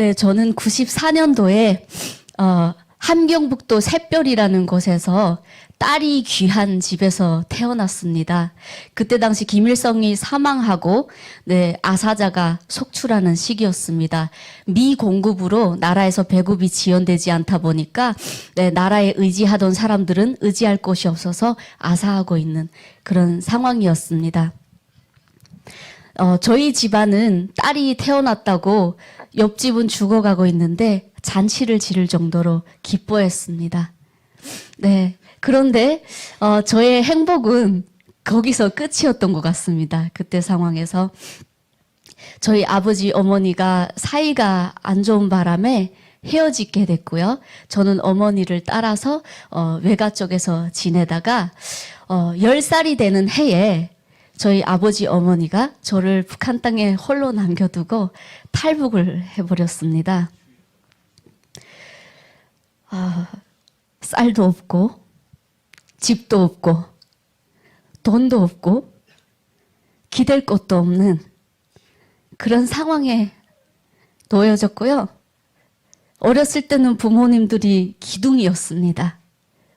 네, 저는 94년도에 함경북도 샛별이라는 곳에서 딸이 귀한 집에서 태어났습니다. 그때 당시 김일성이 사망하고 아사자가 속출하는 시기였습니다. 미 공급으로 나라에서 배급이 지연되지 않다 보니까 나라에 의지하던 사람들은 의지할 곳이 없어서 아사하고 있는 그런 상황이었습니다. 저희 집안은 딸이 태어났다고 옆집은 죽어가고 있는데 잔치를 지를 정도로 기뻐했습니다. 네. 그런데 저의 행복은 거기서 끝이었던 것 같습니다. 그때 상황에서 저희 아버지 어머니가 사이가 안 좋은 바람에 헤어지게 됐고요. 저는 어머니를 따라서 외가 쪽에서 지내다가 10살이 되는 해에 저희 아버지 어머니가 저를 북한 땅에 홀로 남겨두고 탈북을 해버렸습니다. 쌀도 없고 집도 없고 돈도 없고 기댈 곳도 없는 그런 상황에 놓여졌고요. 어렸을 때는 부모님들이 기둥이었습니다.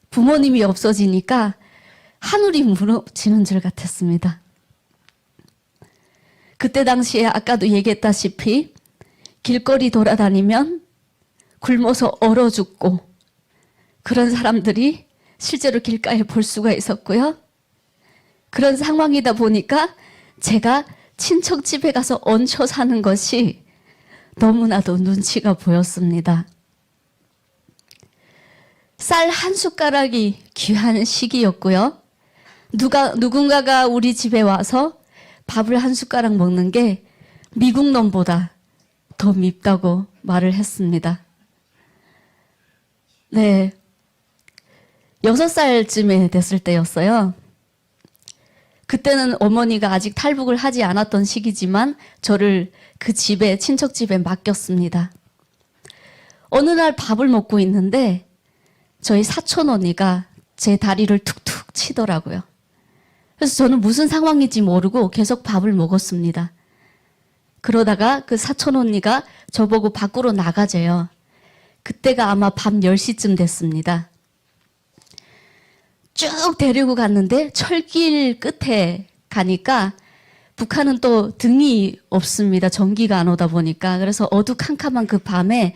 부모님이 없어지니까 하늘이 무너지는 줄 같았습니다. 그때 당시에 아까도 얘기했다시피 길거리 돌아다니면 굶어서 얼어 죽고 그런 사람들이 실제로 길가에 볼 수가 있었고요. 그런 상황이다 보니까 제가 친척 집에 가서 얹혀 사는 것이 너무나도 눈치가 보였습니다. 쌀 한 숟가락이 귀한 시기였고요. 누군가가 우리 집에 와서 밥을 한 숟가락 먹는 게 미국 놈보다 더 밉다고 말을 했습니다. 네. 6살쯤에 됐을 때였어요. 그때는 어머니가 아직 탈북을 하지 않았던 시기지만 저를 그 집에, 친척 집에 맡겼습니다. 어느 날 밥을 먹고 있는데 저희 사촌 언니가 제 다리를 툭툭 치더라고요. 그래서 저는 무슨 상황인지 모르고 계속 밥을 먹었습니다. 그러다가 그 사촌 언니가 저보고 밖으로 나가재요. 그때가 아마 밤 10시쯤 됐습니다. 쭉 데리고 갔는데 철길 끝에 가니까 북한은 또 등이 없습니다. 전기가 안 오다 보니까. 그래서 어두캄캄한 그 밤에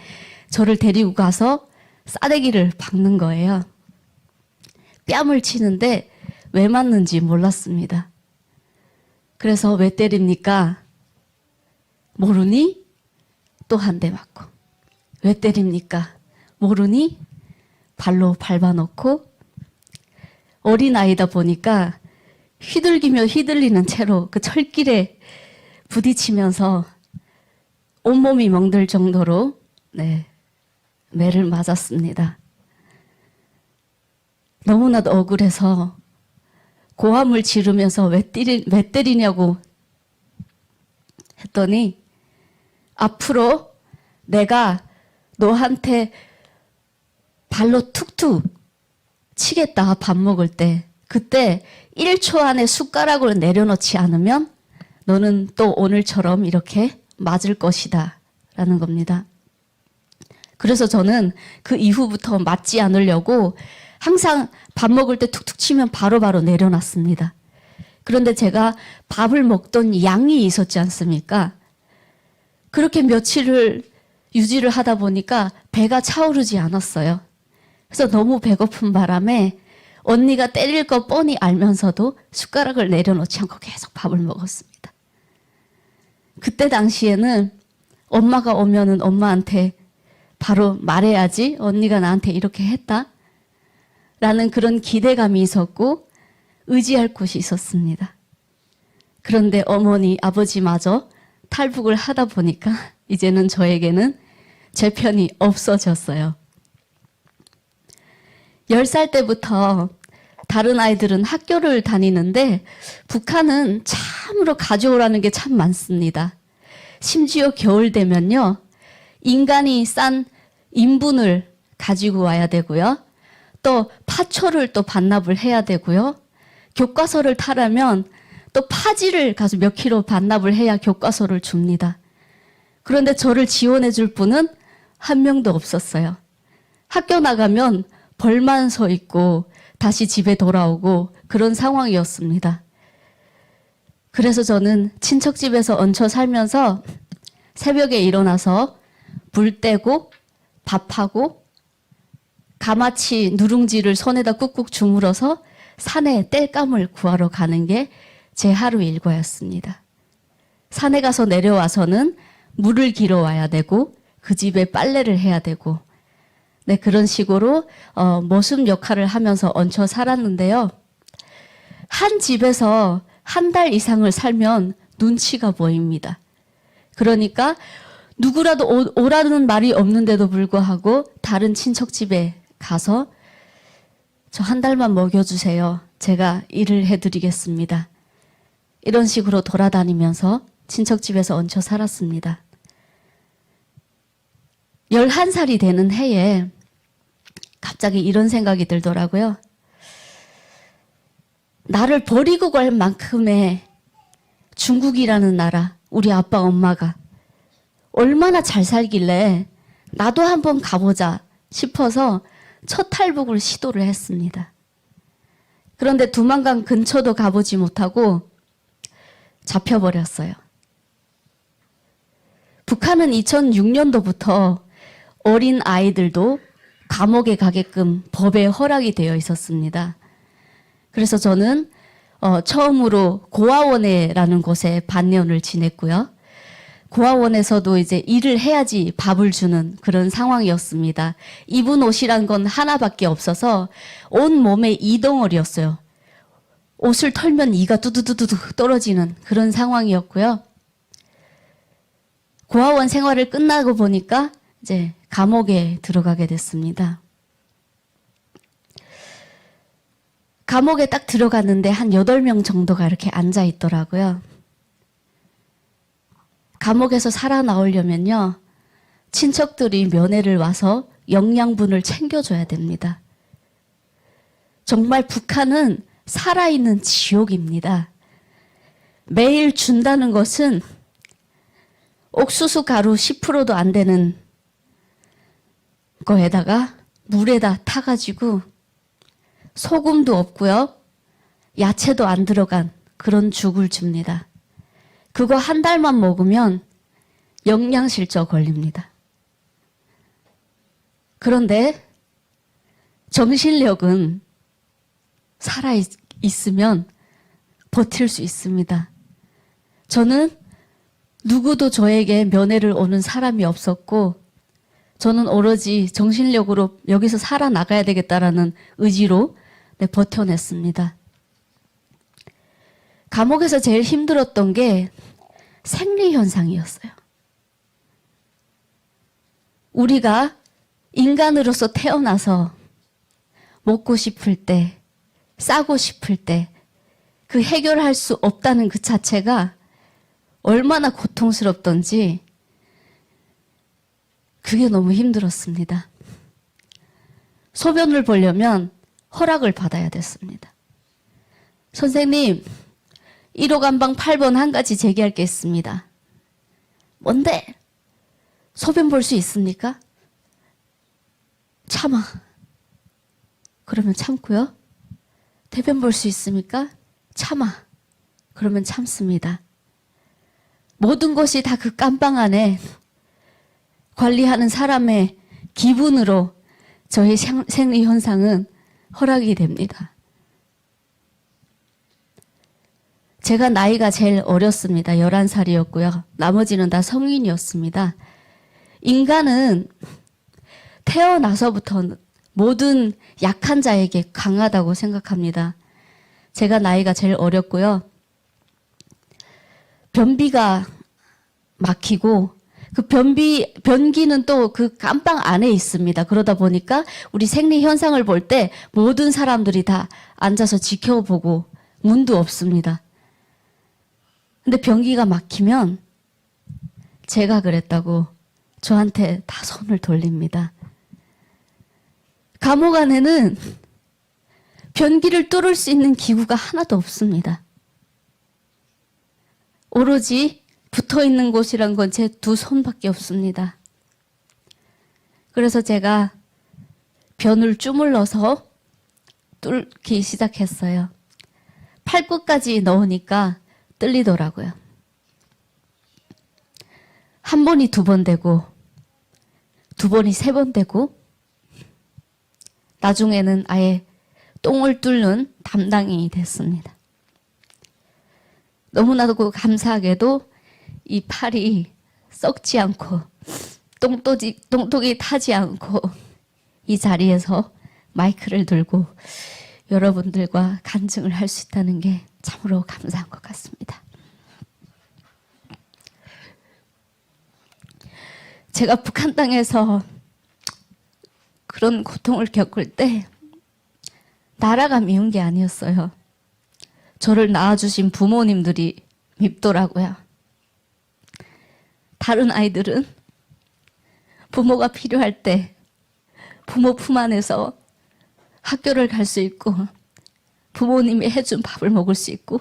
저를 데리고 가서 싸대기를 박는 거예요. 뺨을 치는데 왜 맞는지 몰랐습니다. 그래서 왜 때립니까? 모르니? 또 한 대 맞고. 왜 때립니까? 모르니? 발로 밟아놓고 어린아이다 보니까 휘둘기며 휘둘리는 채로 그 철길에 부딪히면서 온몸이 멍들 정도로 매를 맞았습니다. 너무나도 억울해서 고함을 지르면서 왜 때리냐고 했더니 앞으로 내가 너한테 발로 툭툭 치겠다, 밥 먹을 때. 그때 1초 안에 숟가락을 내려놓지 않으면 너는 또 오늘처럼 이렇게 맞을 것이다 라는 겁니다. 그래서 저는 그 이후부터 맞지 않으려고 항상 밥 먹을 때 툭툭 치면 바로바로 내려놨습니다. 그런데 제가 밥을 먹던 양이 있었지 않습니까? 그렇게 며칠을 유지를 하다 보니까 배가 차오르지 않았어요. 그래서 너무 배고픈 바람에 언니가 때릴 거 뻔히 알면서도 숟가락을 내려놓지 않고 계속 밥을 먹었습니다. 그때 당시에는 엄마가 오면은 엄마한테 바로 말해야지 언니가 나한테 이렇게 했다 라는 그런 기대감이 있었고 의지할 곳이 있었습니다. 그런데 어머니, 아버지마저 탈북을 하다 보니까 이제는 저에게는 제 편이 없어졌어요. 10살 때부터 다른 아이들은 학교를 다니는데 북한은 참으로 가져오라는 게 참 많습니다. 심지어 겨울 되면요. 인간이 싼 인분을 가지고 와야 되고요. 또 파초를 또 반납을 해야 되고요. 교과서를 타려면 또 파지를 가서 몇 킬로 반납을 해야 교과서를 줍니다. 그런데 저를 지원해 줄 분은 한 명도 없었어요. 학교 나가면 벌만 서 있고 다시 집에 돌아오고 그런 상황이었습니다. 그래서 저는 친척집에서 얹혀 살면서 새벽에 일어나서 불 떼고 밥하고 가마치 누룽지를 손에다 꾹꾹 주물어서 산에 땔감을 구하러 가는 게 제 하루 일과였습니다. 산에 가서 내려와서는 물을 길어 와야 되고 그 집에 빨래를 해야 되고 네, 그런 식으로 모습 역할을 하면서 얹혀 살았는데요. 한 집에서 한 달 이상을 살면 눈치가 보입니다. 그러니까 누구라도 오라는 말이 없는데도 불구하고 다른 친척 집에 가서 저 한 달만 먹여주세요. 제가 일을 해드리겠습니다. 이런 식으로 돌아다니면서 친척 집에서 얹혀 살았습니다. 11살이 되는 해에 갑자기 이런 생각이 들더라고요. 나를 버리고 갈 만큼의 중국이라는 나라, 우리 아빠 엄마가 얼마나 잘 살길래 나도 한번 가보자 싶어서 첫 탈북을 시도를 했습니다. 그런데 두만강 근처도 가보지 못하고 잡혀버렸어요. 북한은 2006년도부터 어린 아이들도 감옥에 가게끔 법에 허락이 되어 있었습니다. 그래서 저는 처음으로 고아원에라는 곳에 반년을 지냈고요. 고아원에서도 이제 일을 해야지 밥을 주는 그런 상황이었습니다. 입은 옷이란 건 하나밖에 없어서 온 몸에 이덩어리였어요. 옷을 털면 이가 두두두두 떨어지는 그런 상황이었고요. 고아원 생활을 끝나고 보니까 이제 감옥에 들어가게 됐습니다. 감옥에 딱 들어갔는데 한 8명 정도가 이렇게 앉아 있더라고요. 감옥에서 살아나오려면요, 친척들이 면회를 와서 영양분을 챙겨줘야 됩니다. 정말 북한은 살아있는 지옥입니다. 매일 준다는 것은 옥수수 가루 10%도 안 되는 거에다가 물에다 타가지고 소금도 없고요, 야채도 안 들어간 그런 죽을 줍니다. 그거 한 달만 먹으면 영양실조 걸립니다. 그런데 정신력은 살아있으면 버틸 수 있습니다. 저는 누구도 저에게 면회를 오는 사람이 없었고, 저는 오로지 정신력으로 여기서 살아나가야 되겠다라는 의지로 버텨냈습니다. 감옥에서 제일 힘들었던 게 생리현상이었어요. 우리가 인간으로서 태어나서 먹고 싶을 때, 싸고 싶을 때 그 해결할 수 없다는 그 자체가 얼마나 고통스럽던지 그게 너무 힘들었습니다. 소변을 보려면 허락을 받아야 됐습니다. 선생님, 1호 간방 8번 한 가지 제기할 게 있습니다. 뭔데? 소변 볼 수 있습니까? 참아. 그러면 참고요. 대변 볼 수 있습니까? 참아. 그러면 참습니다. 모든 것이 다 그 깜방 안에 관리하는 사람의 기분으로 저희 생리 현상은 허락이 됩니다. 제가 나이가 제일 어렸습니다. 11살이었고요. 나머지는 다 성인이었습니다. 인간은 태어나서부터 모든 약한 자에게 강하다고 생각합니다. 제가 나이가 제일 어렸고요. 변비가 막히고 그 변기는 또 그 깜방 안에 있습니다. 그러다 보니까 우리 생리 현상을 볼 때 모든 사람들이 다 앉아서 지켜보고 문도 없습니다. 근데 변기가 막히면 제가 그랬다고 저한테 다 손을 돌립니다. 감옥 안에는 변기를 뚫을 수 있는 기구가 하나도 없습니다. 오로지 붙어 있는 곳이란 건 제 두 손밖에 없습니다. 그래서 제가 변을 주물러서 뚫기 시작했어요. 팔끝까지 넣으니까 뚫리더라고요. 한 번이 두 번 되고, 두 번이 세 번 되고, 나중에는 아예 똥을 뚫는 담당이 됐습니다. 너무나도 감사하게도 이 팔이 썩지 않고 똥독이 타지 않고 이 자리에서 마이크를 들고 여러분들과 간증을 할 수 있다는 게 참으로 감사한 것 같습니다. 제가 북한 땅에서 그런 고통을 겪을 때 나라가 미운 게 아니었어요. 저를 낳아주신 부모님들이 밉더라고요. 다른 아이들은 부모가 필요할 때 부모 품 안에서 학교를 갈 수 있고 부모님이 해준 밥을 먹을 수 있고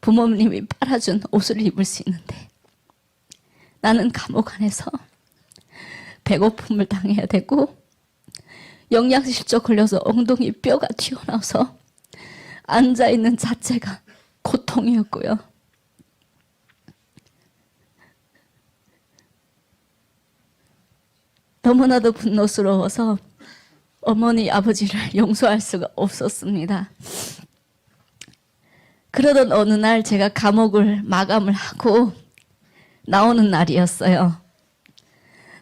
부모님이 빨아준 옷을 입을 수 있는데 나는 감옥 안에서 배고픔을 당해야 되고 영양실조 걸려서 엉덩이 뼈가 튀어나와서 앉아있는 자체가 고통이었고요. 너무나도 분노스러워서 어머니, 아버지를 용서할 수가 없었습니다. 그러던 어느 날 제가 감옥을 마감을 하고 나오는 날이었어요.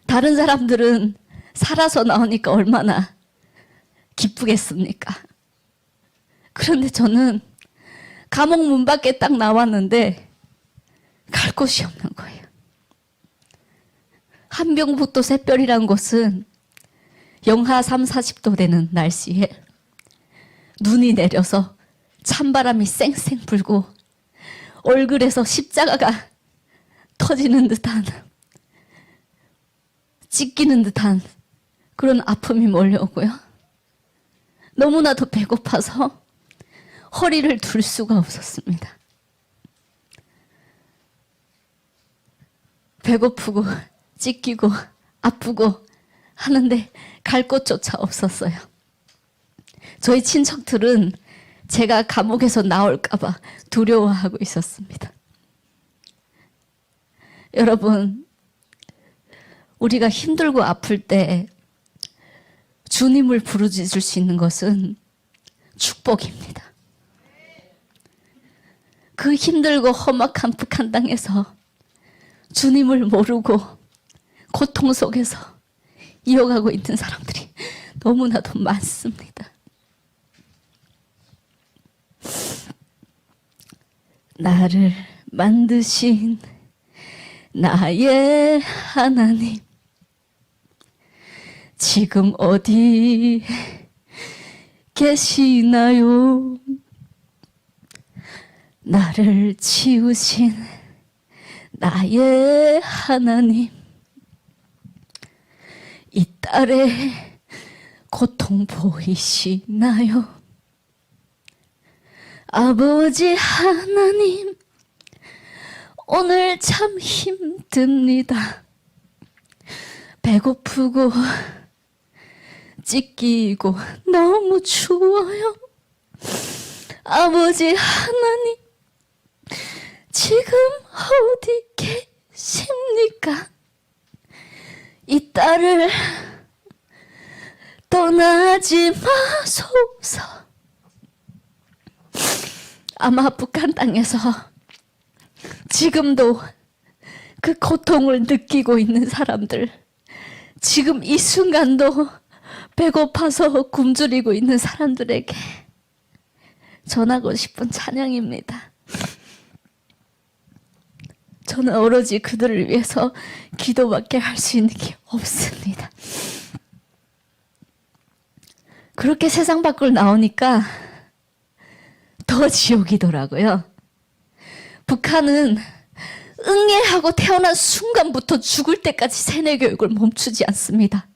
다른 사람들은 살아서 나오니까 얼마나 기쁘겠습니까? 그런데 저는 감옥 문 밖에 딱 나왔는데 갈 곳이 없는 거예요. 한병북도 샛별이란 곳은 영하 3, 40도 되는 날씨에 눈이 내려서 찬바람이 쌩쌩 불고 얼굴에서 십자가가 터지는 듯한 찢기는 듯한 그런 아픔이 몰려오고요. 너무나도 배고파서 허리를 둘 수가 없었습니다. 배고프고 찢기고 아프고 하는데 갈 곳조차 없었어요. 저희 친척들은 제가 감옥에서 나올까 봐 두려워하고 있었습니다. 여러분, 우리가 힘들고 아플 때 주님을 부르짖을 수 있는 것은 축복입니다. 그 힘들고 험악한 북한 땅에서 주님을 모르고 고통 속에서 이어가고 있는 사람들이 너무나도 많습니다. 나를 만드신 나의 하나님, 지금 어디 계시나요? 나를 지으신 나의 하나님, 이 딸의 고통 보이시나요? 아버지 하나님, 오늘 참 힘듭니다. 배고프고 찢기고 너무 추워요. 아버지 하나님, 지금 어디 계십니까? 이 딸을 떠나지 마소서. 아마 북한 땅에서 지금도 그 고통을 느끼고 있는 사람들, 지금 이 순간도 배고파서 굶주리고 있는 사람들에게 전하고 싶은 찬양입니다. 저는 오로지 그들을 위해서 기도밖에 할 수 있는 게 없습니다. 그렇게 세상 밖으로 나오니까 더 지옥이더라고요. 북한은 응애하고 태어난 순간부터 죽을 때까지 세뇌 교육을 멈추지 않습니다.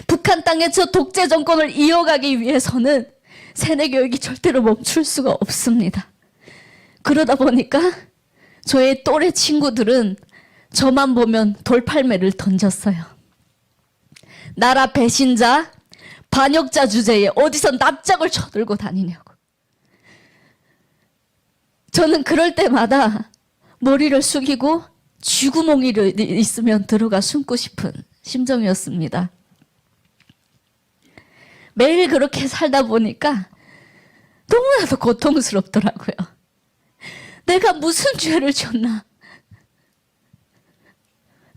북한 땅의 저 독재 정권을 이어가기 위해서는 세뇌 교육이 절대로 멈출 수가 없습니다. 그러다 보니까 저의 또래 친구들은 저만 보면 돌팔매를 던졌어요. 나라 배신자, 반역자 주제에 어디서 납작을 쳐들고 다니냐고. 저는 그럴 때마다 머리를 숙이고 쥐구멍이 있으면 들어가 숨고 싶은 심정이었습니다. 매일 그렇게 살다 보니까 너무나도 고통스럽더라고요. 내가 무슨 죄를 졌나.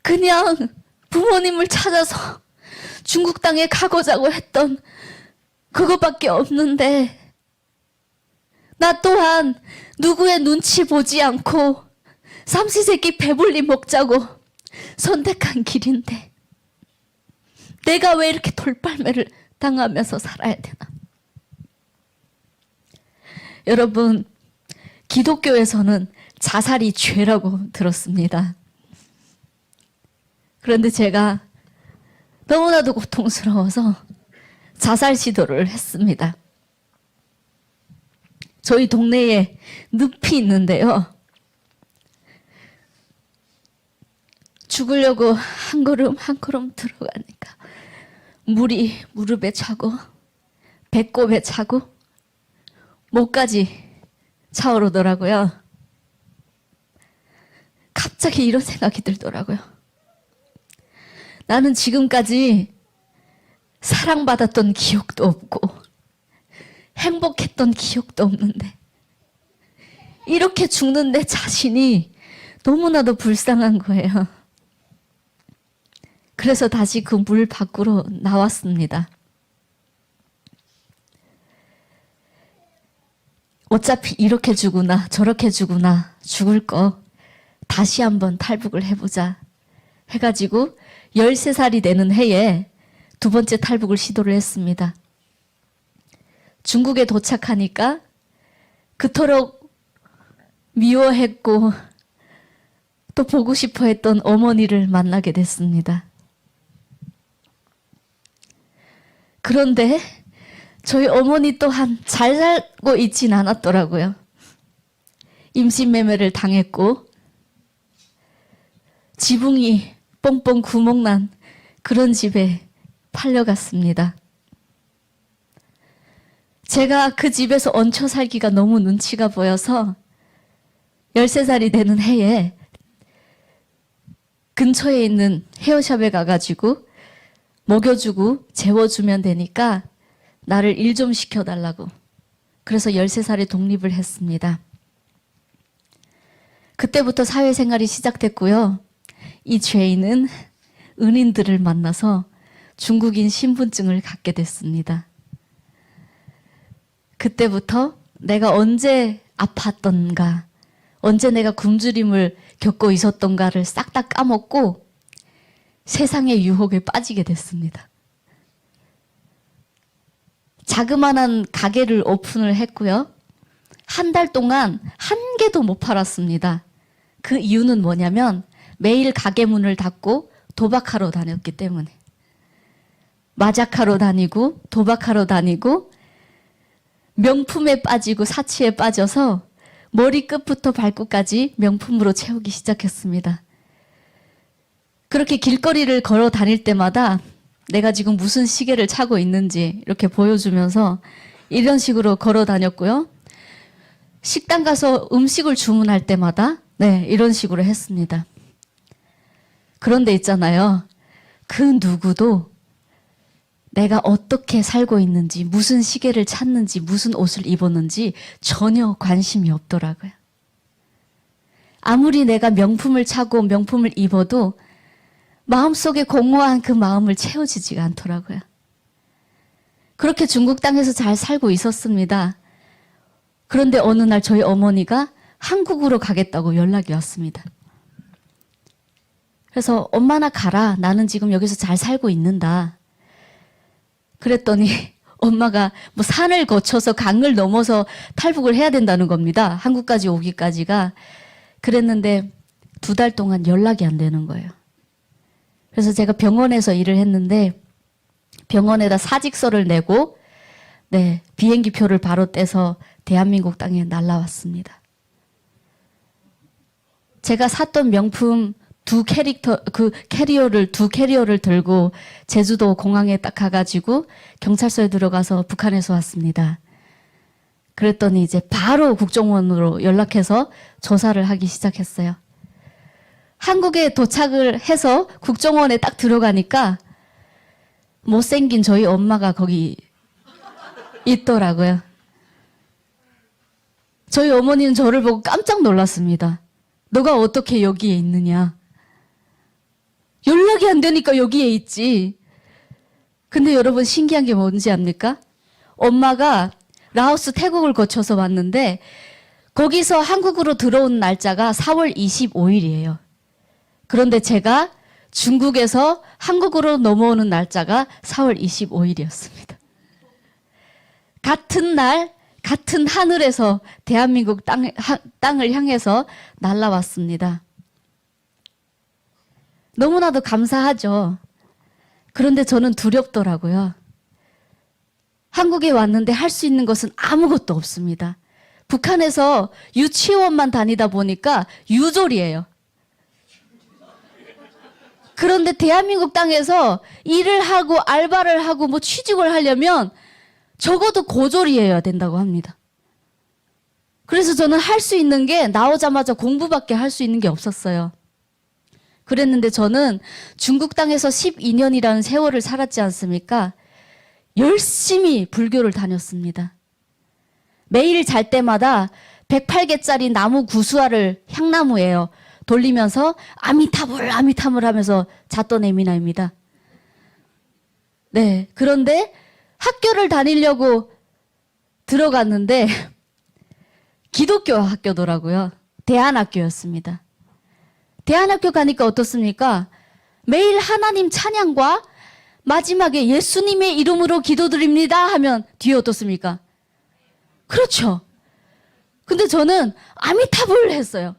그냥 부모님을 찾아서 중국 땅에 가고자고 했던 그것밖에 없는데, 나 또한 누구의 눈치 보지 않고 삼시세끼 배불리 먹자고 선택한 길인데 내가 왜 이렇게 돌팔매를 당하면서 살아야 되나. 여러분, 기독교에서는 자살이 죄라고 들었습니다. 그런데 제가 너무나도 고통스러워서 자살 시도를 했습니다. 저희 동네에 늪이 있는데요. 죽으려고 한 걸음 한 걸음 들어가니까 물이 무릎에 차고 배꼽에 차고 목까지 차오르더라고요. 갑자기 이런 생각이 들더라고요. 나는 지금까지 사랑받았던 기억도 없고 행복했던 기억도 없는데 이렇게 죽는 내 자신이 너무나도 불쌍한 거예요. 그래서 다시 그 물 밖으로 나왔습니다. 어차피 이렇게 죽으나 저렇게 죽으나 죽을 거 다시 한번 탈북을 해보자 해가지고 13살이 되는 해에 두 번째 탈북을 시도를 했습니다. 중국에 도착하니까 그토록 미워했고 또 보고 싶어 했던 어머니를 만나게 됐습니다. 그런데 저희 어머니 또한 잘 살고 있진 않았더라고요. 임신매매를 당했고 지붕이 뻥뻥 구멍난 그런 집에 팔려갔습니다. 제가 그 집에서 얹혀 살기가 너무 눈치가 보여서 13살이 되는 해에 근처에 있는 헤어샵에 가가지고 먹여주고 재워주면 되니까 나를 일 좀 시켜달라고. 그래서 13살에 독립을 했습니다. 그때부터 사회생활이 시작됐고요. 이 죄인은 은인들을 만나서 중국인 신분증을 갖게 됐습니다. 그때부터 내가 언제 아팠던가, 언제 내가 굶주림을 겪고 있었던가를 싹 다 까먹고 세상의 유혹에 빠지게 됐습니다. 자그마한 가게를 오픈을 했고요. 한 달 동안 한 개도 못 팔았습니다. 그 이유는 뭐냐면 매일 가게 문을 닫고 도박하러 다녔기 때문에. 마작하러 다니고 도박하러 다니고 명품에 빠지고 사치에 빠져서 머리끝부터 발끝까지 명품으로 채우기 시작했습니다. 그렇게 길거리를 걸어 다닐 때마다 내가 지금 무슨 시계를 차고 있는지 이렇게 보여주면서 이런 식으로 걸어 다녔고요. 식당 가서 음식을 주문할 때마다 이런 식으로 했습니다. 그런데 있잖아요. 그 누구도 내가 어떻게 살고 있는지, 무슨 시계를 찾는지, 무슨 옷을 입었는지 전혀 관심이 없더라고요. 아무리 내가 명품을 차고 명품을 입어도 마음속에 공허한 그 마음을 채워지지가 않더라고요. 그렇게 중국 땅에서 잘 살고 있었습니다. 그런데 어느 날 저희 어머니가 한국으로 가겠다고 연락이 왔습니다. 그래서 엄마나 가라. 나는 지금 여기서 잘 살고 있는다. 그랬더니 엄마가 뭐 산을 거쳐서 강을 넘어서 탈북을 해야 된다는 겁니다. 한국까지 오기까지가. 그랬는데 2달 동안 연락이 안 되는 거예요. 그래서 제가 병원에서 일을 했는데 병원에다 사직서를 내고 비행기표를 바로 떼서 대한민국 땅에 날라왔습니다. 제가 샀던 명품 캐리어를 두 캐리어를 들고 제주도 공항에 딱 가가지고 경찰서에 들어가서 북한에서 왔습니다. 그랬더니 이제 바로 국정원으로 연락해서 조사를 하기 시작했어요. 한국에 도착을 해서 국정원에 딱 들어가니까 못생긴 저희 엄마가 거기 있더라고요. 저희 어머니는 저를 보고 깜짝 놀랐습니다. 너가 어떻게 여기에 있느냐. 연락이 안 되니까 여기에 있지. 근데 여러분 신기한 게 뭔지 압니까? 엄마가 라오스, 태국을 거쳐서 왔는데 거기서 한국으로 들어온 날짜가 4월 25일이에요. 그런데 제가 중국에서 한국으로 넘어오는 날짜가 4월 25일이었습니다. 같은 날, 같은 하늘에서 대한민국 땅을 향해서 날아왔습니다. 너무나도 감사하죠. 그런데 저는 두렵더라고요. 한국에 왔는데 할 수 있는 것은 아무것도 없습니다. 북한에서 유치원만 다니다 보니까 유졸이에요. 그런데 대한민국 땅에서 일을 하고 알바를 하고 뭐 취직을 하려면 적어도 고졸이어야 된다고 합니다. 그래서 저는 할 수 있는 게 나오자마자 공부밖에 할 수 있는 게 없었어요. 그랬는데 저는 중국 땅에서 12년이라는 세월을 살았지 않습니까? 열심히 불교를 다녔습니다. 매일 잘 때마다 108개짜리 나무 구수화를 향나무예요. 돌리면서 아미타불 아미타불 하면서 잤던 애미나입니다. 네, 그런데 학교를 다니려고 들어갔는데 기독교 학교더라고요. 대안학교였습니다. 대안학교 가니까 어떻습니까? 매일 하나님 찬양과 마지막에 예수님의 이름으로 기도드립니다 하면 뒤에 어떻습니까? 그렇죠. 근데 저는 아미타불 했어요.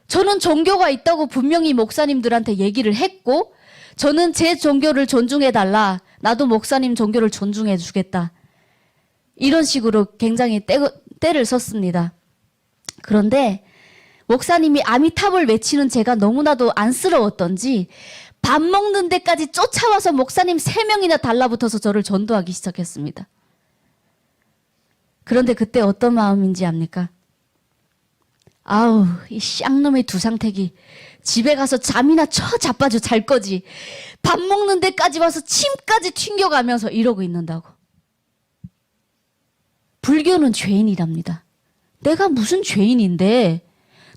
저는 종교가 있다고 분명히 목사님들한테 얘기를 했고 저는 제 종교를 존중해달라. 나도 목사님 종교를 존중해주겠다. 이런 식으로 굉장히 때를 썼습니다. 그런데 목사님이 아미타불 외치는 제가 너무나도 안쓰러웠던지 밥 먹는 데까지 쫓아와서 목사님 3명이나 달라붙어서 저를 전도하기 시작했습니다. 그런데 그때 어떤 마음인지 압니까? 아우, 이 쌍놈의 두상태기. 집에 가서 잠이나 자빠져 잘 거지. 밥 먹는 데까지 와서 침까지 튕겨가면서 이러고 있는다고. 불교는 죄인이랍니다. 내가 무슨 죄인인데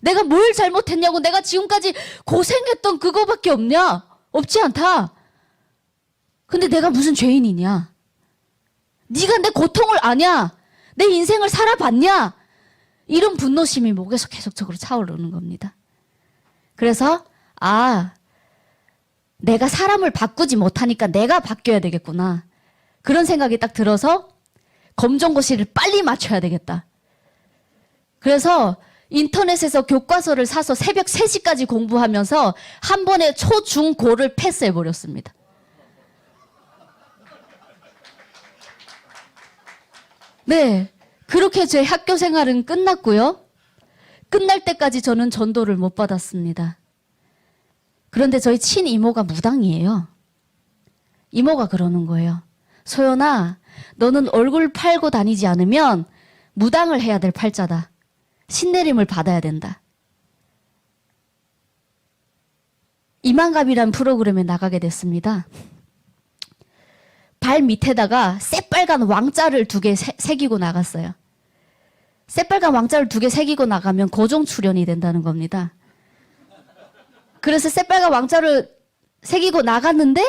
내가 뭘 잘못했냐고. 내가 지금까지 고생했던 그거밖에 없냐? 없지 않다. 근데 내가 무슨 죄인이냐? 네가 내 고통을 아냐? 내 인생을 살아봤냐? 이런 분노심이 목에서 계속적으로 차오르는 겁니다. 그래서 내가 사람을 바꾸지 못하니까 내가 바뀌어야 되겠구나. 그런 생각이 딱 들어서 검정고시를 빨리 맞춰야 되겠다. 그래서 인터넷에서 교과서를 사서 새벽 3시까지 공부하면서 한 번에 초, 중, 고를 패스해버렸습니다. 네, 그렇게 제 학교 생활은 끝났고요. 끝날 때까지 저는 전도를 못 받았습니다. 그런데 저희 친이모가 무당이에요. 이모가 그러는 거예요. 소연아, 너는 얼굴 팔고 다니지 않으면 무당을 해야 될 팔자다. 신내림을 받아야 된다. 이만감이란 프로그램에 나가게 됐습니다. 발 밑에다가 새빨간 왕자를 2개 새기고 나갔어요. 새빨간 왕자를 2개 새기고 나가면 고정 출연이 된다는 겁니다. 그래서 새빨간 왕자를 새기고 나갔는데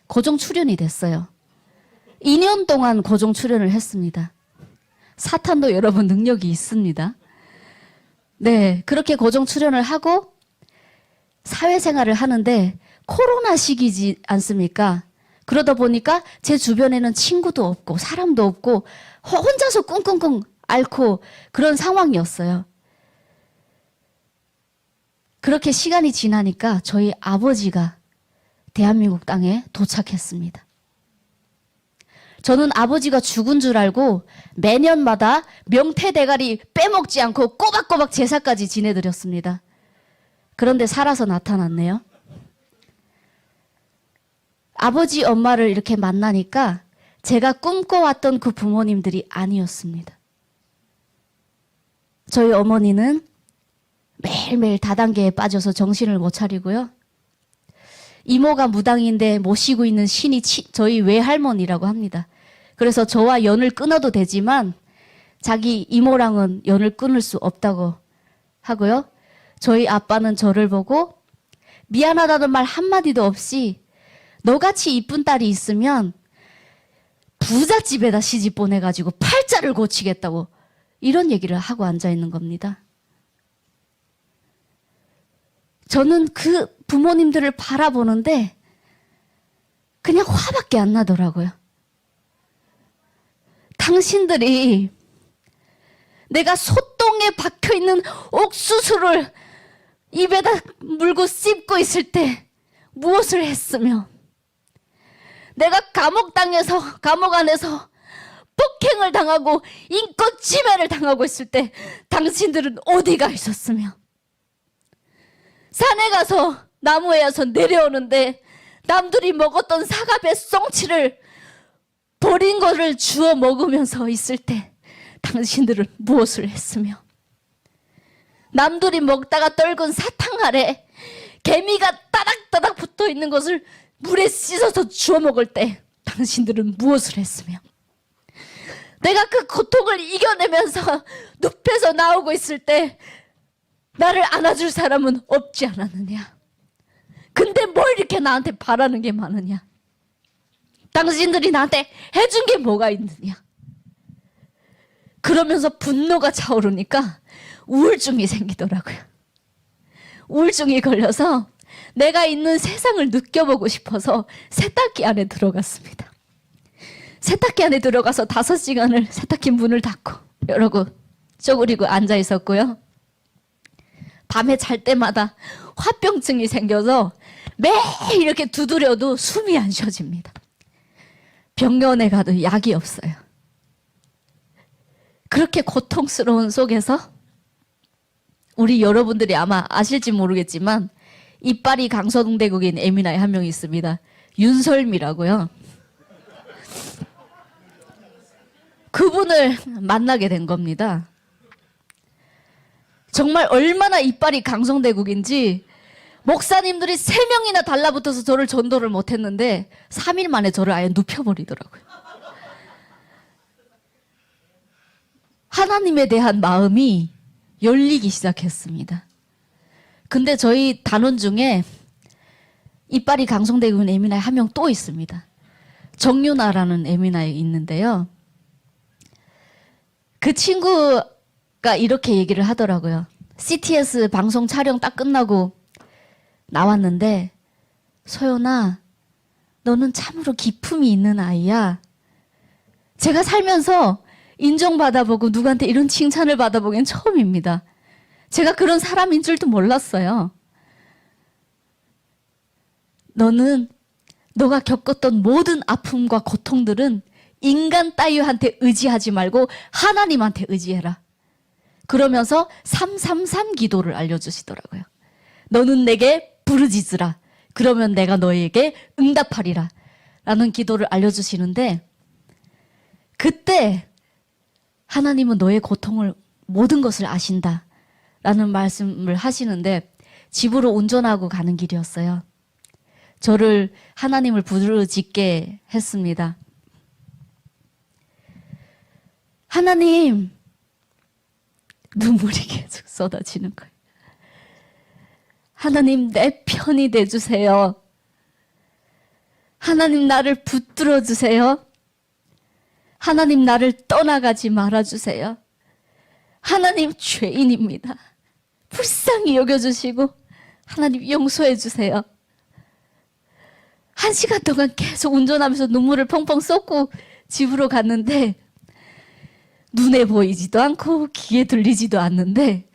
고정 출연이 됐어요. 2년 동안 고정 출연을 했습니다. 사탄도 여러분 능력이 있습니다. 네, 그렇게 고정 출연을 하고 사회생활을 하는데 코로나 시기지 않습니까? 그러다 보니까 제 주변에는 친구도 없고 사람도 없고 혼자서 끙끙끙 앓고 그런 상황이었어요. 그렇게 시간이 지나니까 저희 아버지가 대한민국 땅에 도착했습니다. 저는 아버지가 죽은 줄 알고 매년마다 명태 대가리 빼먹지 않고 꼬박꼬박 제사까지 지내드렸습니다. 그런데 살아서 나타났네요. 아버지, 엄마를 이렇게 만나니까 제가 꿈꿔왔던 그 부모님들이 아니었습니다. 저희 어머니는 매일매일 다단계에 빠져서 정신을 못 차리고요. 이모가 무당인데 모시고 있는 신이 저희 외할머니라고 합니다. 그래서 저와 연을 끊어도 되지만 자기 이모랑은 연을 끊을 수 없다고 하고요. 저희 아빠는 저를 보고 미안하다는 말 한마디도 없이 너같이 이쁜 딸이 있으면 부잣집에다 시집 보내가지고 팔자를 고치겠다고 이런 얘기를 하고 앉아있는 겁니다. 저는 그 부모님들을 바라보는데 그냥 화밖에 안 나더라고요. 당신들이 내가 소똥에 박혀있는 옥수수를 입에다 물고 씹고 있을 때 무엇을 했으며 내가 감옥 안에서 폭행을 당하고 인권 침해를 당하고 있을 때 당신들은 어디가 있었으며 산에 가서 나무에서 내려오는데 남들이 먹었던 사과배 썽치를 버린 거를 주워 먹으면서 있을 때 당신들은 무엇을 했으며 남들이 먹다가 떨군 사탕 아래 개미가 따닥따닥 붙어 있는 것을 물에 씻어서 주워 먹을 때 당신들은 무엇을 했으며 내가 그 고통을 이겨내면서 눕혀서 나오고 있을 때 나를 안아줄 사람은 없지 않았느냐. 근데 뭘 이렇게 나한테 바라는 게 많으냐. 당신들이 나한테 해준 게 뭐가 있느냐. 그러면서 분노가 차오르니까 우울증이 생기더라고요. 우울증이 걸려서 내가 있는 세상을 느껴보고 싶어서 세탁기 안에 들어갔습니다. 세탁기 안에 들어가서 5시간을 세탁기 문을 닫고 이러고 쪼그리고 앉아 있었고요. 밤에 잘 때마다 화병증이 생겨서 매일 이렇게 두드려도 숨이 안 쉬어집니다. 병원에 가도 약이 없어요. 그렇게 고통스러운 속에서 우리 여러분들이 아마 아실지 모르겠지만 이빨이 강서동대국인 에미나에 한 명 있습니다. 윤설미라고요. 그분을 만나게 된 겁니다. 정말 얼마나 이빨이 강성대국인지 목사님들이 3명이나 달라붙어서 저를 전도를 못했는데 3일 만에 저를 아예 눕혀버리더라고요. 하나님에 대한 마음이 열리기 시작했습니다. 근데 저희 단원 중에 이빨이 강성대국인 에미나에 한 명 또 있습니다. 정유나라는 에미나에 있는데요. 그 친구가 이렇게 얘기를 하더라고요. CTS 방송 촬영 딱 끝나고 나왔는데 소연아, 너는 참으로 기품이 있는 아이야. 제가 살면서 인정받아보고 누구한테 이런 칭찬을 받아보기엔 처음입니다. 제가 그런 사람인 줄도 몰랐어요. 너가 겪었던 모든 아픔과 고통들은 인간 따위한테 의지하지 말고 하나님한테 의지해라. 그러면서 333 기도를 알려주시더라고요. 너는 내게 부르짖으라. 그러면 내가 너에게 응답하리라. 라는 기도를 알려주시는데 그때 하나님은 너의 고통을 모든 것을 아신다. 라는 말씀을 하시는데 집으로 운전하고 가는 길이었어요. 저를 하나님을 부르짖게 했습니다. 하나님, 눈물이 계속 쏟아지는 거예요. 하나님, 내 편이 돼주세요. 하나님, 나를 붙들어 주세요. 하나님, 나를 떠나가지 말아주세요. 하나님, 죄인입니다. 불쌍히 여겨주시고 하나님 용서해 주세요. 1시간 동안 계속 운전하면서 눈물을 펑펑 쏟고 집으로 갔는데 눈에 보이지도 않고 귀에 들리지도 않는데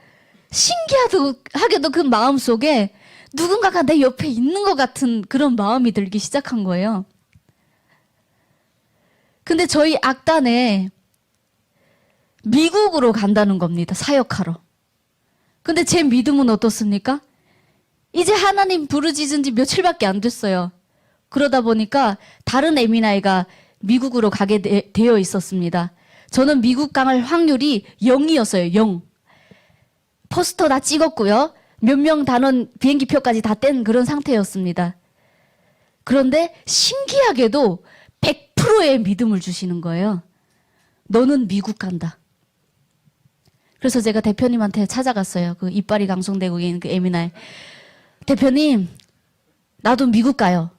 신기하게도 그 마음속에 누군가가 내 옆에 있는 것 같은 그런 마음이 들기 시작한 거예요. 근데 저희 악단에 미국으로 간다는 겁니다. 사역하러. 근데 제 믿음은 어떻습니까? 이제 하나님 부르짖은 지 며칠밖에 안 됐어요. 그러다 보니까 다른 에미나이가 미국으로 가게 되어 있었습니다. 저는 미국 갈 확률이 0이었어요. 0. 포스터 다 찍었고요. 몇 명 단원 비행기표까지 다 뗀 그런 상태였습니다. 그런데 신기하게도 100%의 믿음을 주시는 거예요. 너는 미국 간다. 그래서 제가 대표님한테 찾아갔어요. 그 이빨이 강성되고 있는 그 에미나이. 대표님, 나도 미국 가요.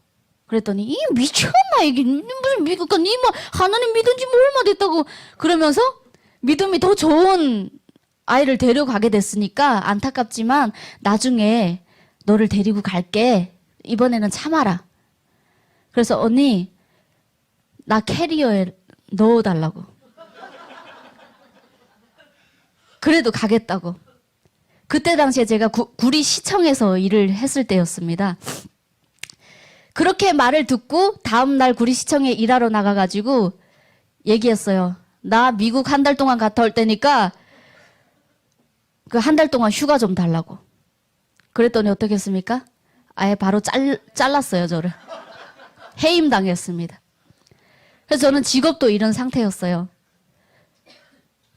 그랬더니 이 미쳤나 이게 무슨 미국 가니 뭐 하나님 믿은 지 뭐 얼마 됐다고 그러면서 믿음이 더 좋은 아이를 데려가게 됐으니까 안타깝지만 나중에 너를 데리고 갈게. 이번에는 참아라. 그래서 언니 나 캐리어에 넣어달라고. 그래도 가겠다고. 그때 당시에 제가 구리시청에서 일을 했을 때였습니다. 그렇게 말을 듣고 다음날 구리시청에 일하러 나가가지고 얘기했어요. 나 미국 한 달 동안 갔다 올 테니까 그 한 달 동안 휴가 좀 달라고. 그랬더니 어떻게 했습니까? 아예 바로 잘랐어요, 저를. 해임 당했습니다. 그래서 저는 직업도 이런 상태였어요.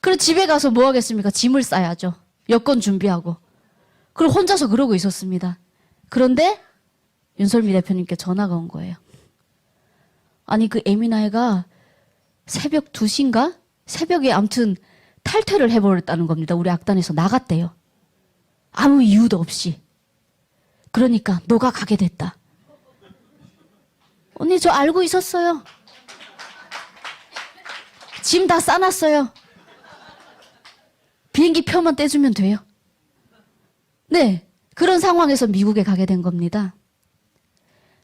그리고 집에 가서 뭐 하겠습니까? 짐을 싸야죠. 여권 준비하고. 그리고 혼자서 그러고 있었습니다. 그런데 윤설미 대표님께 전화가 온 거예요. 아니 그 에미나이가 새벽 2시인가? 새벽에 아무튼 탈퇴를 해버렸다는 겁니다. 우리 악단에서 나갔대요. 아무 이유도 없이. 그러니까 너가 가게 됐다. 언니 저 알고 있었어요. 짐 다 싸놨어요. 비행기 표만 떼주면 돼요. 네, 그런 상황에서 미국에 가게 된 겁니다.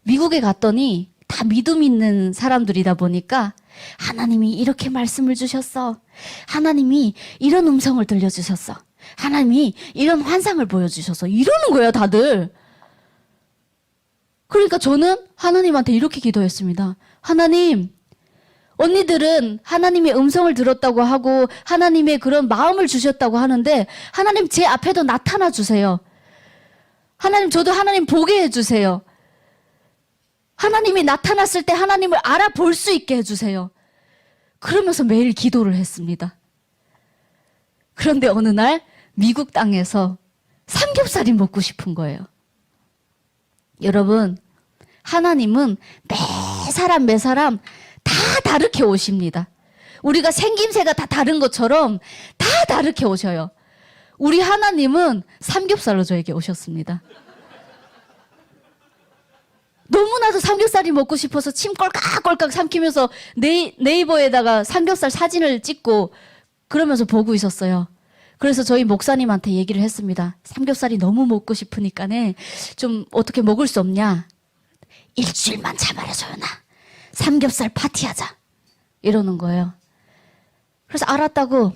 미국에 갔더니 다 믿음 있는 사람들이다 보니까 하나님이 이렇게 말씀을 주셨어. 하나님이 이런 음성을 들려주셨어. 하나님이 이런 환상을 보여주셔서 이러는 거예요, 다들. 그러니까 저는 하나님한테 이렇게 기도했습니다. 하나님, 언니들은 하나님의 음성을 들었다고 하고 하나님의 그런 마음을 주셨다고 하는데 하나님 제 앞에도 나타나 주세요. 하나님 저도 하나님 보게 해주세요. 하나님이 나타났을 때 하나님을 알아볼 수 있게 해주세요. 그러면서 매일 기도를 했습니다. 그런데 어느 날 미국 땅에서 삼겹살이 먹고 싶은 거예요. 여러분, 하나님은 매 사람 다 다르게 오십니다. 우리가 생김새가 다 다른 것처럼 다 다르게 오셔요. 우리 하나님은 삼겹살로 저에게 오셨습니다. 너무나도 삼겹살이 먹고 싶어서 침 꼴깍꼴깍 삼키면서 네이버에다가 삼겹살 사진을 찍고 그러면서 보고 있었어요. 그래서 저희 목사님한테 얘기를 했습니다. 삼겹살이 너무 먹고 싶으니까네 좀 어떻게 먹을 수 없냐. 일주일만 참아라 소연아. 삼겹살 파티하자. 이러는 거예요. 그래서 알았다고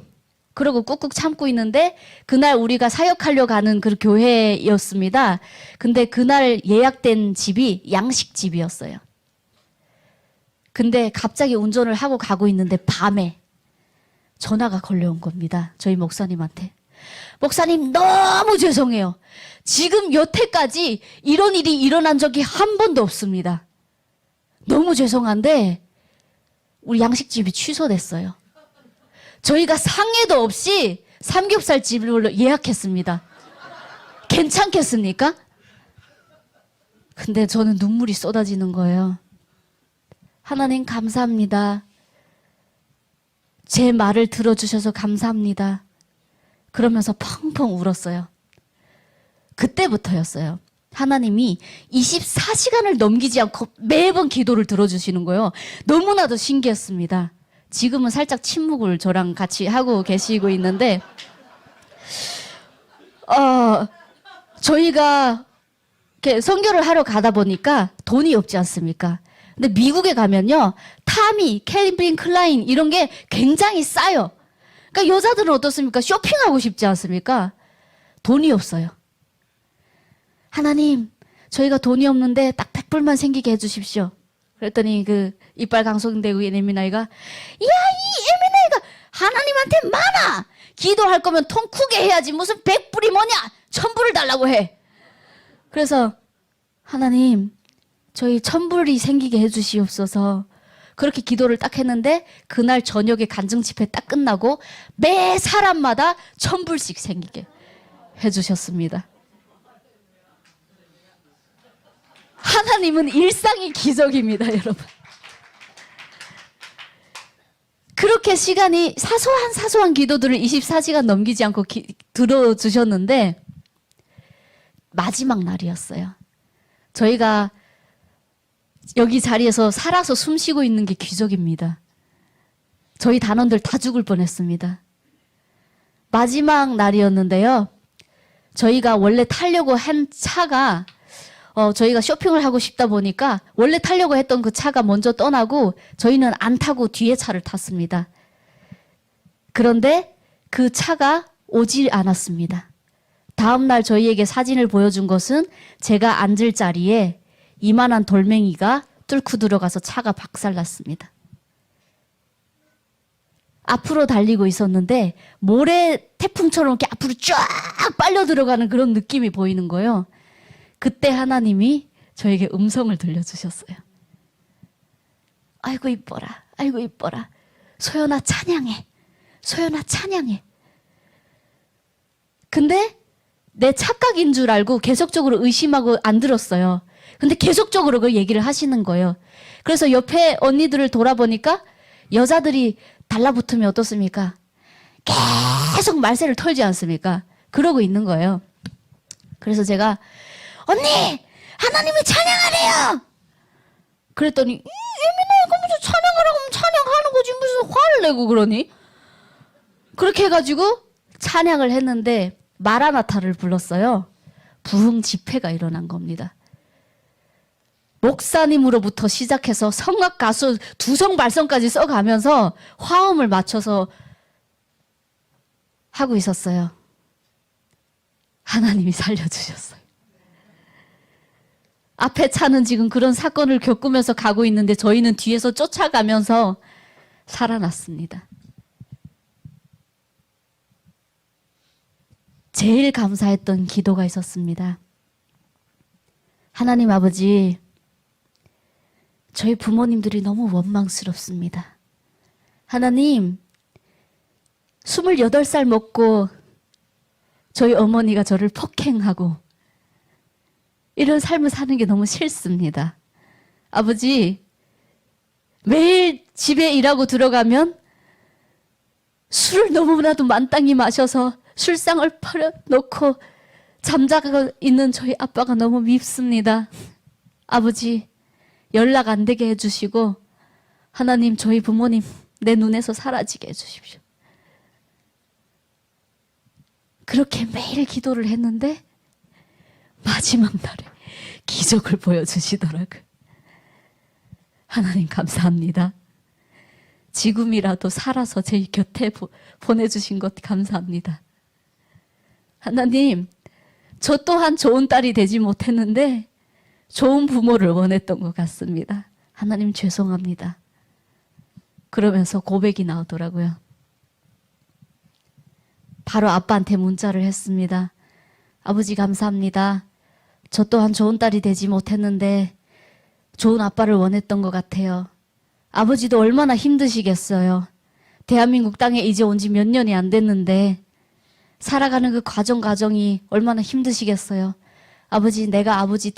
그러고 꾹꾹 참고 있는데 그날 우리가 사역하려 가는 그 교회였습니다. 근데 그날 예약된 집이 양식집이었어요. 근데 갑자기 운전을 하고 가고 있는데 밤에 전화가 걸려온 겁니다. 저희 목사님한테. 목사님 너무 죄송해요. 지금 여태까지 이런 일이 일어난 적이 한 번도 없습니다. 너무 죄송한데 우리 양식집이 취소됐어요. 저희가 상해도 없이 삼겹살 집을 예약했습니다. 괜찮겠습니까? 근데 저는 눈물이 쏟아지는 거예요. 하나님 감사합니다. 제 말을 들어주셔서 감사합니다. 그러면서 펑펑 울었어요. 그때부터였어요. 하나님이 24시간을 넘기지 않고 매번 기도를 들어주시는 거예요. 너무나도 신기했습니다. 지금은 살짝 침묵을 저랑 같이 하고 계시고 있는데 저희가 이렇게 선교를 하러 가다 보니까 돈이 없지 않습니까? 근데 미국에 가면요. 타미, 캘빈 클라인 이런 게 굉장히 싸요. 그러니까 여자들은 어떻습니까? 쇼핑하고 싶지 않습니까? 돈이 없어요. 하나님, 저희가 돈이 없는데 딱 100불만 생기게 해주십시오. 그랬더니 그 이빨 강성되고 예민아이가 야, 이 예민아이가 하나님한테 많아. 기도할 거면 통 크게 해야지. 무슨 100불이 뭐냐? 1000불을 달라고 해. 그래서 하나님, 저희 1000불이 생기게 해주시옵소서. 그렇게 기도를 딱 했는데 그날 저녁에 간증 집회 딱 끝나고 매 사람마다 1000불씩 생기게 해주셨습니다. 하나님은 일상이 기적입니다, 여러분. 그렇게 시간이 사소한 기도들을 24시간 넘기지 않고 들어주셨는데 마지막 날이었어요. 저희가 여기 자리에서 살아서 숨 쉬고 있는 게 기적입니다. 저희 단원들 다 죽을 뻔했습니다. 마지막 날이었는데요. 저희가 원래 타려고 한 차가 저희가 쇼핑을 하고 싶다 보니까 원래 타려고 했던 그 차가 먼저 떠나고 저희는 안 타고 뒤에 차를 탔습니다. 그런데 그 차가 오질 않았습니다. 다음 날 저희에게 사진을 보여준 것은 제가 앉을 자리에 이만한 돌멩이가 뚫고 들어가서 차가 박살났습니다. 앞으로 달리고 있었는데 모래 태풍처럼 이렇게 앞으로 쫙 빨려 들어가는 그런 느낌이 보이는 거예요. 그때 하나님이 저에게 음성을 들려주셨어요. 아이고 이뻐라, 아이고 이뻐라. 소연아 찬양해, 소연아 찬양해. 근데 내 착각인 줄 알고 계속적으로 의심하고 안 들었어요. 근데 계속적으로 그 얘기를 하시는 거예요. 그래서 옆에 언니들을 돌아보니까 여자들이 달라붙으면 어떻습니까? 계속 말세를 털지 않습니까? 그러고 있는 거예요. 그래서 제가 언니! 하나님이 찬양하래요! 그랬더니 예민아 이거 무슨 찬양하라고 하면 찬양하는 거지 무슨 화를 내고 그러니? 그렇게 해가지고 찬양을 했는데 마라나타를 불렀어요. 부흥 집회가 일어난 겁니다. 목사님으로부터 시작해서 성악 가수 두성 발성까지 써가면서 화음을 맞춰서 하고 있었어요. 하나님이 살려주셨어요. 앞에 차는 지금 그런 사건을 겪으면서 가고 있는데 저희는 뒤에서 쫓아가면서 살아났습니다. 제일 감사했던 기도가 있었습니다. 하나님 아버지, 저희 부모님들이 너무 원망스럽습니다. 하나님, 28살 먹고 저희 어머니가 저를 폭행하고 이런 삶을 사는 게 너무 싫습니다. 아버지, 매일 집에 일하고 들어가면 술을 너무나도 만땅히 마셔서 술상을 퍼놓고 잠자고 있는 저희 아빠가 너무 밉습니다. 아버지, 연락 안 되게 해주시고 하나님 저희 부모님 내 눈에서 사라지게 해주십시오. 그렇게 매일 기도를 했는데 마지막 날에 기적을 보여주시더라고요. 하나님 감사합니다. 지금이라도 살아서 제 곁에 보내주신 것 감사합니다. 하나님, 저 또한 좋은 딸이 되지 못했는데 좋은 부모를 원했던 것 같습니다. 하나님 죄송합니다. 그러면서 고백이 나오더라고요. 바로 아빠한테 문자를 했습니다. 아버지 감사합니다. 저 또한 좋은 딸이 되지 못했는데 좋은 아빠를 원했던 것 같아요. 아버지도 얼마나 힘드시겠어요. 대한민국 땅에 이제 온 지 몇 년이 안 됐는데 살아가는 그 과정이 얼마나 힘드시겠어요. 아버지, 내가 아버지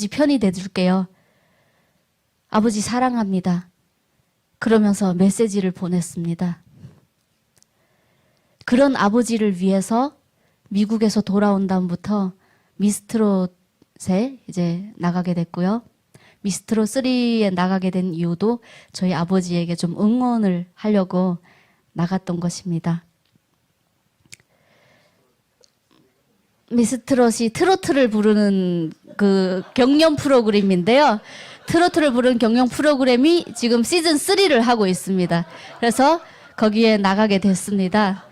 편이 돼줄게요. 아버지 사랑합니다. 그러면서 메시지를 보냈습니다. 그런 아버지를 위해서 미국에서 돌아온 다음부터 미스트롯에 이제 나가게 됐고요. 미스트롯 3에 나가게 된 이유도 저희 아버지에게 좀 응원을 하려고 나갔던 것입니다. 미스트롯이 트로트를 부르는 그 경연 프로그램인데요. 트로트를 부르는 경연 프로그램이 지금 시즌 3를 하고 있습니다. 그래서 거기에 나가게 됐습니다.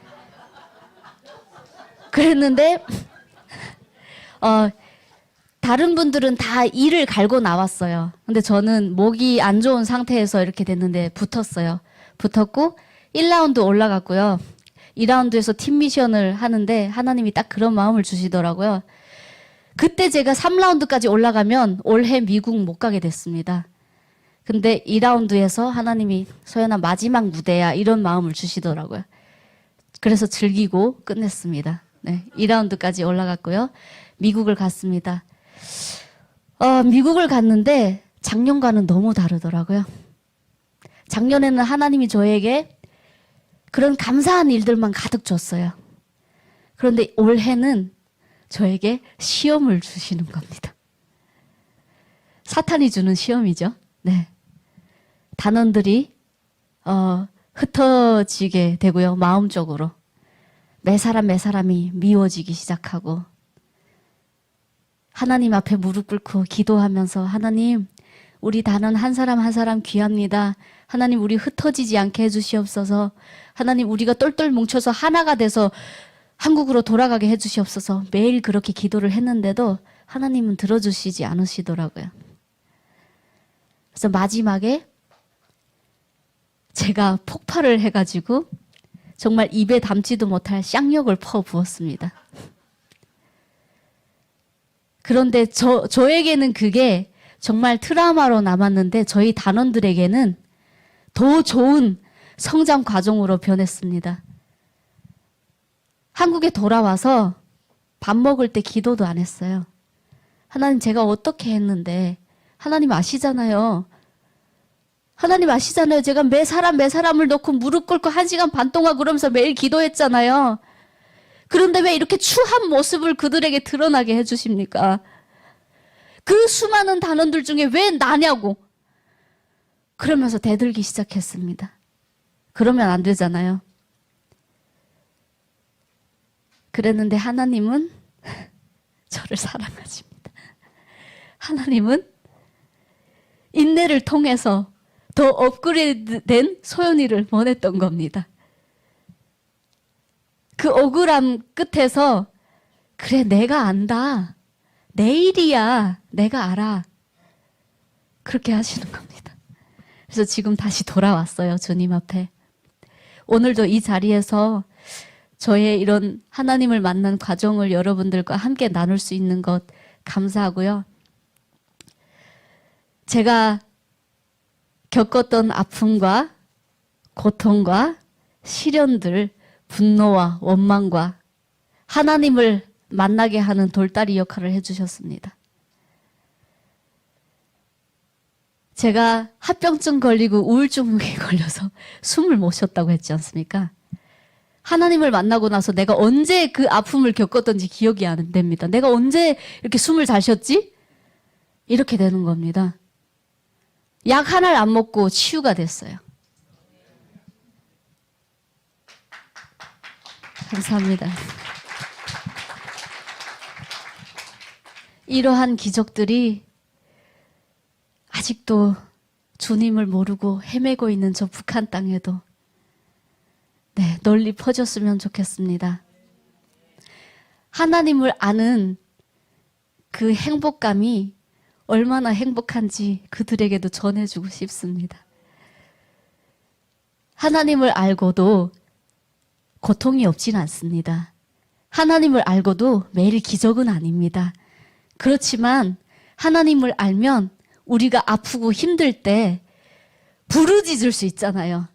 다른 분들은 다 이를 갈고 나왔어요. 근데 저는 목이 안 좋은 상태에서 이렇게 됐는데 붙었어요. 붙었고 1라운드 올라갔고요. 2라운드에서 팀 미션을 하는데 하나님이 딱 그런 마음을 주시더라고요. 그때 제가 3라운드까지 올라가면 올해 미국 못 가게 됐습니다. 근데 2라운드에서 하나님이 소연아 마지막 무대야 이런 마음을 주시더라고요. 그래서 즐기고 끝냈습니다. 네, 2라운드까지 올라갔고요. 미국을 갔습니다. 미국을 갔는데 작년과는 너무 다르더라고요. 작년에는 하나님이 저에게 그런 감사한 일들만 가득 줬어요. 그런데 올해는 저에게 시험을 주시는 겁니다. 사탄이 주는 시험이죠. 네. 단원들이 흩어지게 되고요. 마음적으로. 매 사람이 미워지기 시작하고 하나님 앞에 무릎 꿇고 기도하면서 하나님 우리 단원 한 사람 귀합니다. 하나님 우리 흩어지지 않게 해주시옵소서. 하나님 우리가 똘똘 뭉쳐서 하나가 돼서 한국으로 돌아가게 해주시옵소서. 매일 그렇게 기도를 했는데도 하나님은 들어주시지 않으시더라고요. 그래서 마지막에 제가 폭발을 해가지고 정말 입에 담지도 못할 쌍욕을 퍼부었습니다. 그런데 저에게는 그게 정말 트라우마로 남았는데 저희 단원들에게는 더 좋은 성장 과정으로 변했습니다. 한국에 돌아와서 밥 먹을 때 기도도 안 했어요. 하나님 제가 어떻게 했는데 하나님 아시잖아요. 하나님 아시잖아요. 제가 매 사람을 놓고 무릎 꿇고 1시간 반 동안 그러면서 매일 기도했잖아요. 그런데 왜 이렇게 추한 모습을 그들에게 드러나게 해주십니까? 그 수많은 단원들 중에 왜 나냐고. 그러면서 대들기 시작했습니다. 그러면 안 되잖아요. 그랬는데 하나님은 저를 사랑하십니다. 하나님은 인내를 통해서 더 업그레이드된 소연이를 보냈던 겁니다. 그 억울함 끝에서 그래 내가 안다. 내 일이야. 내가 알아. 그렇게 하시는 겁니다. 그래서 지금 다시 돌아왔어요. 주님 앞에. 오늘도 이 자리에서 저의 이런 하나님을 만난 과정을 여러분들과 함께 나눌 수 있는 것 감사하고요. 제가 겪었던 아픔과 고통과 시련들, 분노와 원망과 하나님을 만나게 하는 돌다리 역할을 해주셨습니다. 제가 합병증 걸리고 우울증에 걸려서 숨을 못 쉬었다고 했지 않습니까? 하나님을 만나고 나서 내가 언제 그 아픔을 겪었던지 기억이 안 됩니다. 내가 언제 이렇게 숨을 잘 쉬었지? 이렇게 되는 겁니다. 약 하나를 안 먹고 치유가 됐어요. 감사합니다. 이러한 기적들이 아직도 주님을 모르고 헤매고 있는 저 북한 땅에도 널리 퍼졌으면 좋겠습니다. 하나님을 아는 그 행복감이 얼마나 행복한지 그들에게도 전해주고 싶습니다. 하나님을 알고도 고통이 없진 않습니다. 하나님을 알고도 매일 기적은 아닙니다. 그렇지만 하나님을 알면 우리가 아프고 힘들 때 부르짖을 수 있잖아요.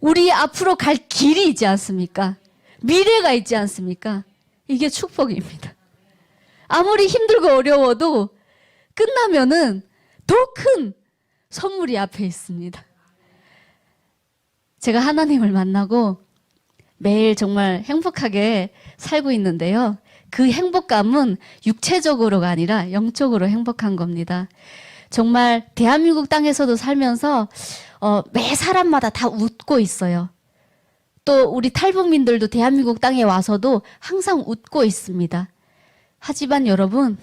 우리 앞으로 갈 길이 있지 않습니까? 미래가 있지 않습니까? 이게 축복입니다. 아무리 힘들고 어려워도 끝나면은 더 큰 선물이 앞에 있습니다. 제가 하나님을 만나고 매일 정말 행복하게 살고 있는데요. 그 행복감은 육체적으로가 아니라 영적으로 행복한 겁니다. 정말 대한민국 땅에서도 살면서 매 사람마다 다 웃고 있어요. 또 우리 탈북민들도 대한민국 땅에 와서도 항상 웃고 있습니다. 하지만 여러분,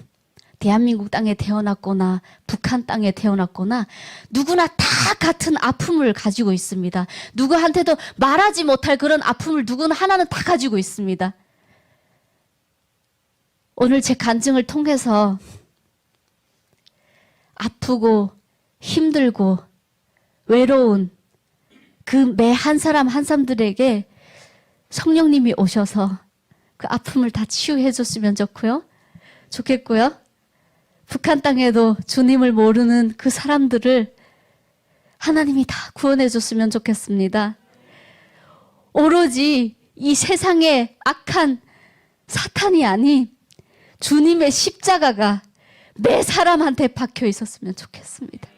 대한민국 땅에 태어났거나 북한 땅에 태어났거나 누구나 다 같은 아픔을 가지고 있습니다. 누구한테도 말하지 못할 그런 아픔을 누구나 하나는 다 가지고 있습니다. 오늘 제 간증을 통해서 아프고 힘들고 외로운 그 매 한 사람 한 사람들에게 성령님이 오셔서 그 아픔을 다 치유해 줬으면 좋겠고요. 북한 땅에도 주님을 모르는 그 사람들을 하나님이 다 구원해 줬으면 좋겠습니다. 오로지 이 세상의 악한 사탄이 아닌 주님의 십자가가 매 사람한테 박혀 있었으면 좋겠습니다.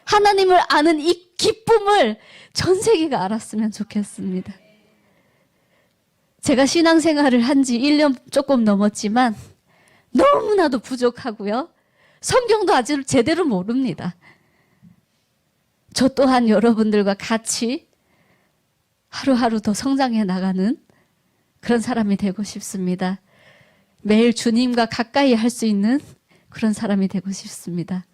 하나님을 아는 이 기쁨을 전 세계가 알았으면 좋겠습니다. 제가 신앙생활을 한 지 1년 조금 넘었지만 너무나도 부족하고요. 성경도 아직 제대로 모릅니다. 저 또한 여러분들과 같이 하루하루 더 성장해 나가는 그런 사람이 되고 싶습니다. 매일 주님과 가까이 할 수 있는 그런 사람이 되고 싶습니다.